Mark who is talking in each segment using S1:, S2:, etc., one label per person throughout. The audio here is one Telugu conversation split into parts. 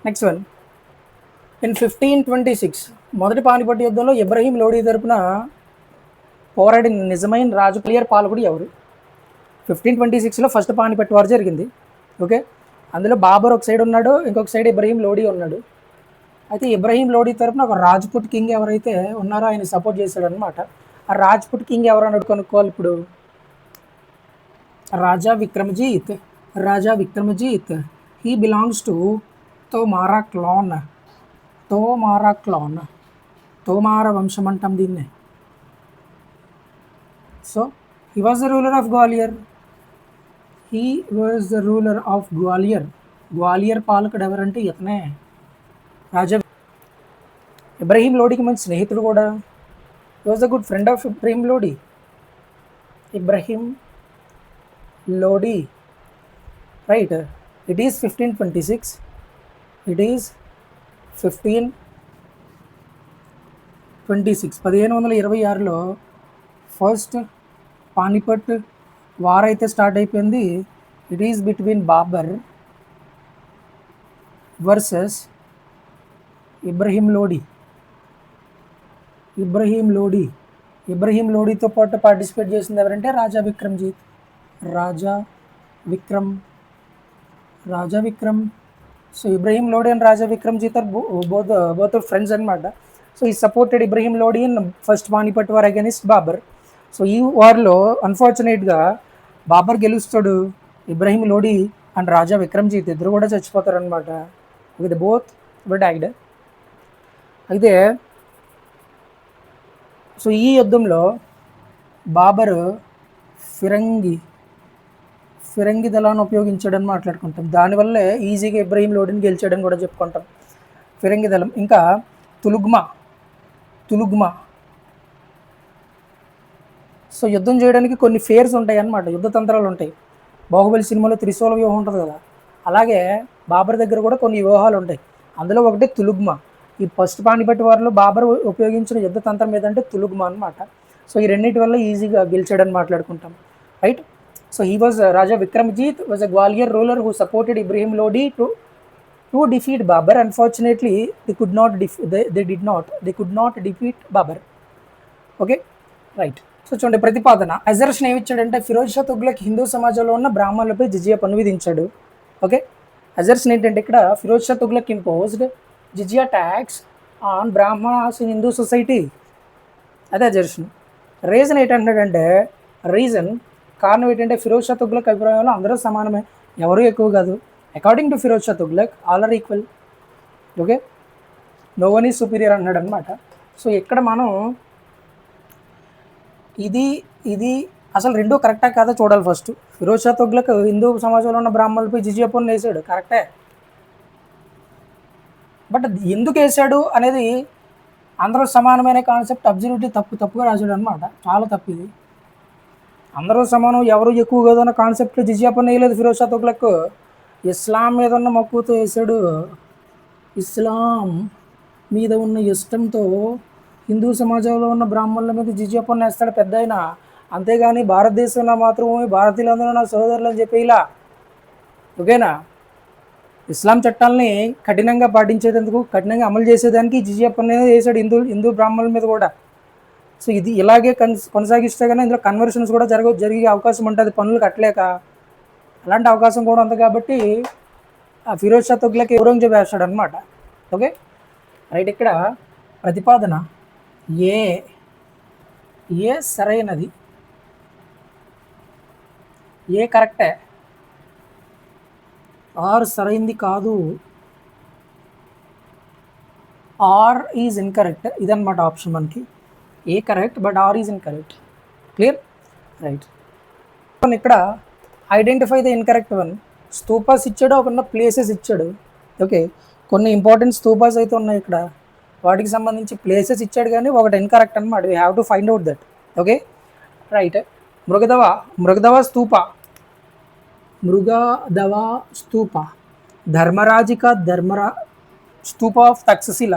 S1: నెక్స్ట్ వన్, ఇన్ 1526 మొదటి పానిపట్టు యుద్ధంలో ఇబ్రహీం లోడీ తరపున పోరాడిన నిజమైన రాజు క్లియర్ పాలకుడు ఎవరు? 1526లో ఫస్ట్ పానిపట్టు వార్ జరిగింది. ఓకే, అందులో బాబర్ ఒక సైడ్ ఉన్నాడు, ఇంకొక సైడ్ ఇబ్రహీం లోడీ ఉన్నాడు. అయితే ఇబ్రహీం లోడీ తరపున ఒక రాజ్పుట్ కింగ్ ఎవరైతే ఉన్నారో ఆయన సపోర్ట్ చేశాడు అనమాట. ఆ రాజ్పుట్ కింగ్ ఎవరు అన్నట్టు కనుక్కోవాలి ఇప్పుడు. Raja Vikramajit. Raja Vikramajit he belongs to Tomara clan. Tomara clan, Tomara వంశం అంటాం దీన్నే. So he was the ruler of Gwalior. He was the ruler of Gwalior. Gwalior పాలకుడు ఎవరంటే ఇతనే, రాజా. ఇబ్రహీం లోడీకి మంచి స్నేహితుడు కూడా. He was the good friend of Ibrahim Lodi. Ibrahim Lodi, right. It is 1526. It is 1526. 1526లో ఫస్ట్ పానిపట్ వార్ అయితే స్టార్ట్ అయిపోయింది. It is between Babur versus Ibrahim Lodi. Ibrahim లోడీతో పాటు పార్టిసిపేట్ చేసింది ఎవరంటే Raja Vikramjit. Raja Vikram. So Ibrahim Lodi and Raja Vikramjit are both friends అనమాట. So he supported Ibrahim Lodi in first Panipat war against Babur. So ఈ వార్లో అన్ఫార్చునేట్గా బాబర్ గెలుస్తాడు, ఇబ్రహీం లోడీ అండ్ రాజా విక్రమ్జీత్ ఇద్దరు కూడా చచ్చిపోతారు అనమాట. With both died. అయితే సో ఈ యుద్ధంలో బాబర్ ఫిరంగి దళాన్ని ఉపయోగించాడని మాట్లాడుకుంటాం. దానివల్లే ఈజీగా ఇబ్రహీం లోడీని గెలిచాడని కూడా చెప్పుకుంటాం. ఫిరంగి దళం. ఇంకా తులుగ్మా. సో యుద్ధం చేయడానికి కొన్ని ఫేర్స్ ఉంటాయి అన్నమాట, యుద్ధ తంత్రాలు ఉంటాయి. బాహుబలి సినిమాలో త్రిశూల వ్యూహం ఉంటుంది కదా, అలాగే బాబర్ దగ్గర కూడా కొన్ని వ్యూహాలు ఉంటాయి. అందులో ఒకటి తులుగ్మా. ఈ ఫస్ట్ పానిపట్ వార్లో బాబర్ ఉపయోగించిన యుద్ధ తంత్రం ఏదంటే తులుగ్మా అనమాట. సో ఈ రెండింటి వల్ల ఈజీగా గెలిచాడని మాట్లాడుకుంటాం, right. So he was Raja Vikramjit was a Gwalior ruler who supported Ibrahim Lodi to defeat Babur. Unfortunately, they could not defeat Babur. Okay, right. So చూడండి ప్రతిపాదన. అజర్షన్ ఏమి ఇచ్చాడంటే ఫిరోజ్ షా తుగ్లక్ హిందూ సమాజంలో ఉన్న బ్రాహ్మణులపై జిజియా పన్ను విధించాడు. ఓకే, అజర్షన్ ఏంటంటే ఇక్కడ Firoz Shah Tughlaq imposed jizya tax on Brahmanas in Hindu society. అదే అజర్షన్. రీజన్ ఏంటంటే కారణం ఏంటంటే ఫిరోజ్ షా తుగ్లక్ అభిప్రాయంలో అందరూ సమానమే, ఎవరు ఎక్కువ కాదు. According to Firoz Shah Tughlaq all are equal. Okay, no one is superior అన్నాడు అనమాట. సో ఇక్కడ మనం ఇది అసలు రెండూ కరెక్టా కాదా చూడాలి ఫస్ట్. ఫిరోజ్ షా తుగ్లక్ హిందూ సమాజంలో ఉన్న బ్రాహ్మణులపై జిజియా పన్ను వేసాడు, కరెక్టే. బట్ ఎందుకు వేసాడు అనేది అందరూ సమానమైన కాన్సెప్ట్ అబ్జర్వేటివ్ తప్పుగా రాశాడు అనమాట. చాలా తప్పు ఇది. అందరూ సమానం, ఎవరు ఎక్కువ కాదు అన్న కాన్సెప్ట్లో జిజియా పన్ను వేయలేదు ఫిరోజ్ షా తుగ్లక్. ఇస్లాం మీద ఉన్న మక్కువతో వేసాడు. ఇస్లాం మీద ఉన్న ఇష్టంతో హిందూ సమాజంలో ఉన్న బ్రాహ్మణుల మీద జిజియా పన్ను వేస్తాడు పెద్ద ఆయన. అంతేగాని భారతదేశంలో మాత్రమే భారతీయులందరూ నా సోదరులు అని చెప్పి ఇలా. ఓకేనా, ఇస్లాం చట్టాలని కఠినంగా పాటించేందుకు, కఠినంగా అమలు చేసేదానికి జిజియా పన్ను వేసాడు హిందూ బ్రాహ్మణుల మీద కూడా. సో ఇది ఇలాగే కొనసాగిస్తే కానీ ఇందులో కన్వర్షన్స్ కూడా జరిగే అవకాశం ఉంటుంది పన్నులు కట్టలేక. అలాంటి అవకాశం కూడా ఉంది కాబట్టి ఫిరోజ్ షా తుగ్లక్ ఔరంగజేబ్ వేస్తాడు అనమాట. Okay, right. ఇక్కడ ప్రతిపాదన ఏ సరైనది, ఏ కరెక్టే, ఆర్ సరైంది కాదు, ఆర్ ఈజ్ ఇన్కరెక్ట్. ఇదన్నమాట ఆప్షన్ మనకి. A correct but R is incorrect. Clear, right. ఇక్కడ identify the incorrect one. Stupas ఇచ్చాడు, ఒక ప్లేసెస్ ఇచ్చాడు. ఓకే, కొన్ని ఇంపార్టెంట్ స్తూపాస్ అయితే ఉన్నాయి ఇక్కడ, వాటికి సంబంధించి ప్లేసెస్ ఇచ్చాడు కానీ ఒకటి ఇన్కరెక్ట్ అనమాట. We have to find out that. Okay, right. Mrigadava stupa, Dharmarajika stupa of Taxila,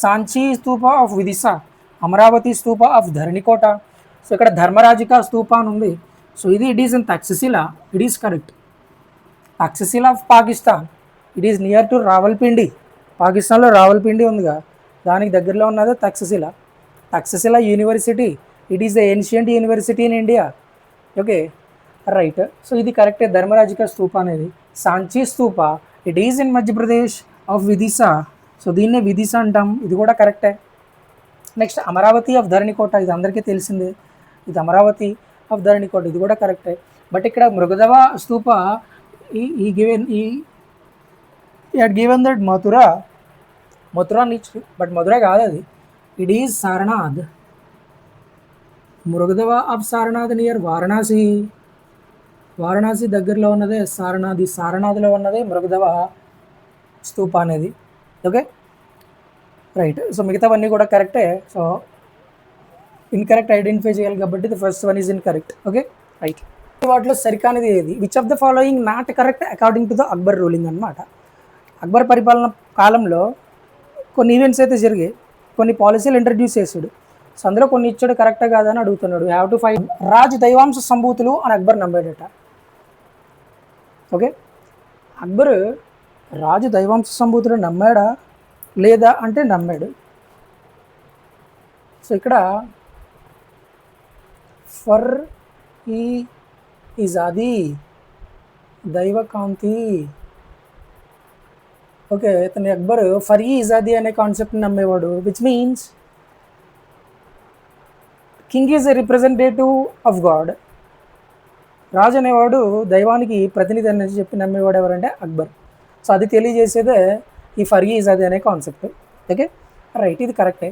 S1: Sanchi stupa of Vidisha, Amaravati stupa of Dharanikota. So ఇక్కడ ధర్మరాజిక స్తూప అని ఉంది. So it is in Taxila. It is correct. Taxila of Pakistan. It is near to Rawalpindi. పాకిస్తాన్లో రావల్పిండి ఉందిగా, దానికి దగ్గరలో ఉన్నది Taxila. Taxila university, it is the ancient university in India. Okay, right. So ఇది కరెక్టే, ధర్మరాజిక స్తూప అనేది. Sanchi stupa, it is in Madhya Pradesh of Vidisha. So దీన్నే విదిశా అంటాం, ఇది కూడా కరెక్టే. నెక్స్ట్ అమరావతి ఆఫ్ ధరణికోట, ఇది అందరికీ తెలిసిందే, ఇది అమరావతి ఆఫ్ ధరణికోట, ఇది కూడా కరెక్టే. బట్ ఇక్కడ మృగధవ స్తూప ఈ given had given that Mathura నిచ్, బట్ మధుర కాదు అది, it is Sarnath. Mrigadava of Sarnath near Varanasi. Varanasi దగ్గరలో ఉన్నదే సారనాథ్, సారనాథ్లో ఉన్నదే మృగధవ స్తూప అనేది. Okay, right. సో మిగతావన్నీ కూడా కరెక్టే. సో ఇన్కరెక్ట్ ఐడెంటిఫై చేయాలి కాబట్టి the first one is incorrect. Okay, right. వాటిలో సరికానిది ఏది? Which of the following not correct according to the Akbar ruling అనమాట. అక్బర్ పరిపాలన కాలంలో కొన్ని ఈవెంట్స్ అయితే జరిగాయి, కొన్ని పాలసీలు ఇంట్రడ్యూస్ చేశాడు. సో అందులో కొన్ని ఇచ్చాడు, కరెక్టా కాదని అడుగుతున్నాడు. Have to find. రాజ్ దైవాంశ సంభూతులు అని అక్బర్ నమ్మాడట. ఓకే, అక్బర్ రాజు దైవాంశ సంభూతులు నమ్మాడా లేదా అంటే నమ్మాడు. సో ఇక్కడ ఫర్ ఈ ఇజాది దైవకాంతి. ఓకే, ఇతని అక్బర్ ఫర్ ఈ ఇజాది అనే కాన్సెప్ట్ని నమ్మేవాడు, which means king is a representative of god. రాజు అనేవాడు దైవానికి ప్రతినిధి అని చెప్పి నమ్మేవాడు ఎవరంటే అక్బర్. సో అది తెలియజేసేదే ఈ ఫర్ ఈ ఇజాది అనే కాన్సెప్ట్. ఓకే, రైట్, ఇది కరెక్టే.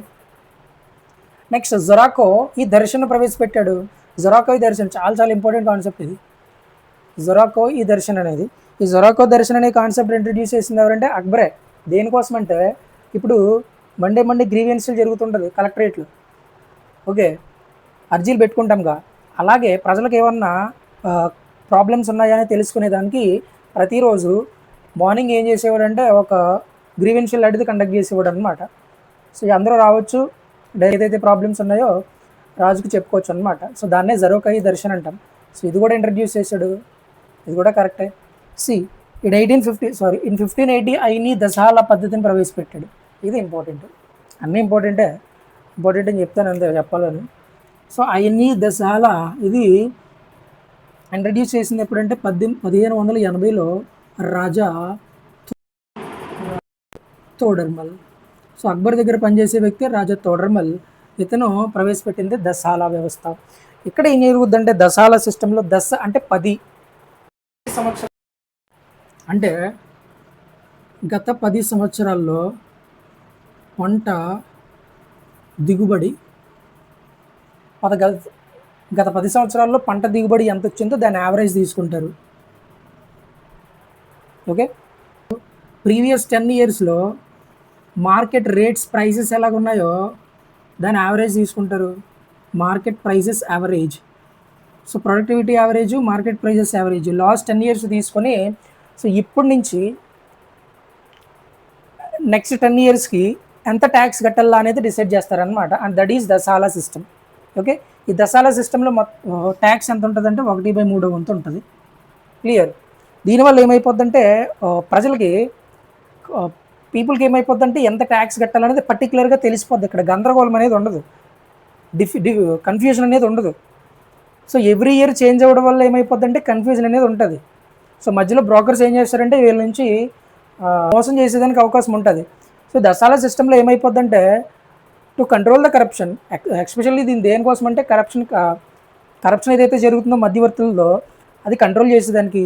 S1: నెక్స్ట్ జొరాకో ఈ దర్శనం ప్రవేశపెట్టాడు. జొరాకో ఈ దర్శనం చాలా చాలా ఇంపార్టెంట్ కాన్సెప్ట్ ఇది. జొరాకో ఈ దర్శనం అనేది, ఈ జొరాకో దర్శనం అనే కాన్సెప్ట్ ఇంట్రడ్యూస్ చేసింది ఎవరంటే అక్బరే. దేనికోసం అంటే ఇప్పుడు మండే గ్రీవెన్స్లు జరుగుతుంటుంది కలెక్టరేట్లో. ఓకే, అర్జీలు పెట్టుకుంటాంగా, అలాగే ప్రజలకు ఏమన్నా ప్రాబ్లమ్స్ ఉన్నాయని తెలుసుకునేదానికి ప్రతిరోజు మార్నింగ్ ఏం చేసేవాడు అంటే ఒక గ్రీవెన్షియల్ అడిగి కండక్ట్ చేసేవాడు అనమాట. సో అందరూ రావచ్చు, ఏదైతే ప్రాబ్లమ్స్ ఉన్నాయో రాజుకి చెప్పుకోవచ్చు అనమాట. సో దాన్నే జరోకాయి దర్శనం అంటాం. సో ఇది కూడా ఇంట్రడ్యూస్ చేశాడు, ఇది కూడా కరెక్టే. సి ఇన్ 1580 ఐని దశాల పద్ధతిని ప్రవేశపెట్టాడు. ఇది ఇంపార్టెంట్, అన్నీ ఇంపార్టెంట్ అని చెప్తాను, అంతే చెప్పాలని. సో ఐని దశాల ఇది ఇంట్రడ్యూస్ చేసింది ఎప్పుడంటే 1580లో రాజా తోడర్మల్. సో అక్బర్ దగ్గర పనిచేసే వ్యక్తి రాజా తోడర్మల్, ఇతను ప్రవేశపెట్టింది దశాల వ్యవస్థ. ఇక్కడ ఏం జరుగుద్దంటే దశాల సిస్టంలో దశ అంటే 10 సంవత్సరాలు, అంటే గత 10 సంవత్సరాల్లో పంట దిగుబడి గత 10 సంవత్సరాల్లో పంట దిగుబడి ఎంత వచ్చిందో దాని యావరేజ్ తీసుకుంటారు. ఓకే, ప్రీవియస్ 10 ఇయర్స్లో మార్కెట్ రేట్స్ ప్రైసెస్ ఎలాగున్నాయో దాని యావరేజ్ తీసుకుంటారు. Market prices average. So productivity average, market prices average last 10 years తీసుకొని, సో ఇప్పటి నుంచి నెక్స్ట్ 10 ఇయర్స్కి ఎంత ట్యాక్స్ కట్టాలా అనేది డిసైడ్ చేస్తారనమాట. And that is Dahsala system. ఓకే, ఈ దశాల సిస్టంలో ట్యాక్స్ ఎంత ఉంటుందంటే 1/3 వంతు ఉంటుంది. క్లియర్. దీనివల్ల ఏమైపోద్దంటే ప్రజలకి పీపుల్కి ఏమైపోద్దంటే ఎంత ట్యాక్స్ కట్టాలనేది పర్టికులర్గా తెలిసిపోద్ది. ఇక్కడ గందరగోళం అనేది ఉండదు, కన్ఫ్యూజన్ అనేది ఉండదు. సో ఎవ్రీ ఇయర్ చేంజ్ అవ్వడం వల్ల ఏమైపోద్దంటే కన్ఫ్యూజన్ అనేది ఉంటుంది. సో మధ్యలో బ్రోకర్స్ ఏం చేస్తారంటే వీళ్ళ నుంచి మోసం చేసేదానికి అవకాశం ఉంటుంది. సో దశాల సిస్టంలో ఏమైపోద్దంటే to control the corruption, especially దీని దేనికోసం అంటే కరప్షన్ ఏదైతే జరుగుతుందో మధ్యవర్తుల్లో అది కంట్రోల్ చేసేదానికి,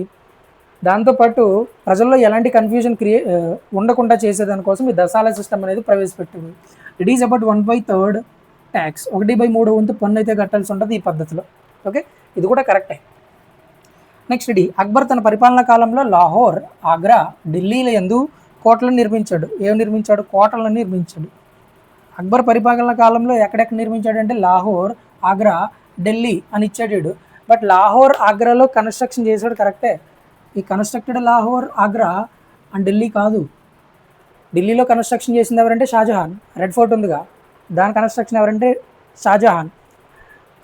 S1: దాంతోపాటు ప్రజల్లో ఎలాంటి కన్ఫ్యూజన్ ఉండకుండా చేసేదానికోసం ఈ దశాల సిస్టమ్ అనేది ప్రవేశపెట్టింది. ఇట్ ఈజ్ అబౌట్ 1/3 ట్యాక్స్, 1/3 వంతు పన్ను అయితే కట్టాల్సి ఉంటుంది ఈ పద్ధతిలో. ఓకే, ఇది కూడా కరెక్టే. నెక్స్ట్ అక్బర్ తన పరిపాలనా కాలంలో లాహోర్, ఆగ్రా, ఢిల్లీల యందు కోటలను నిర్మించాడు. కోటలను నిర్మించాడు. అక్బర్ పరిపాలనా కాలంలో ఎక్కడెక్కడ నిర్మించాడంటే లాహోర్, ఆగ్రా, ఢిల్లీ అని ఇచ్చాడు. బట్ లాహోర్, ఆగ్రాలో కన్స్ట్రక్షన్ చేశాడు, కరెక్టే. ఈ కన్స్ట్రక్టెడ్ లాహోర్, ఆగ్రా అండ్ ఢిల్లీ కాదు. ఢిల్లీలో కన్స్ట్రక్షన్ చేసింది ఎవరంటే షాజహాన్. రెడ్ ఫోర్ట్ ఉందిగా, దాని కన్స్ట్రక్షన్ ఎవరంటే షాజహాన్.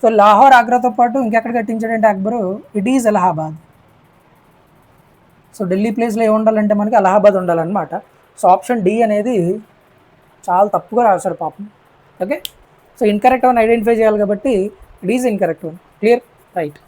S1: సో లాహోర్, ఆగ్రాతో పాటు ఇంకెక్కడ కట్టించాడంటే Akbar, it is Allahabad. So Delhi ప్లేస్లో ఏమి ఉండాలంటే మనకి అలహాబాద్ ఉండాలన్నమాట. సో ఆప్షన్ డి అనేది చాలా తప్పుగా రాశారు పాపం. Okay, so incorrect one identify చేయాలి కాబట్టి it is incorrect one. Clear, right.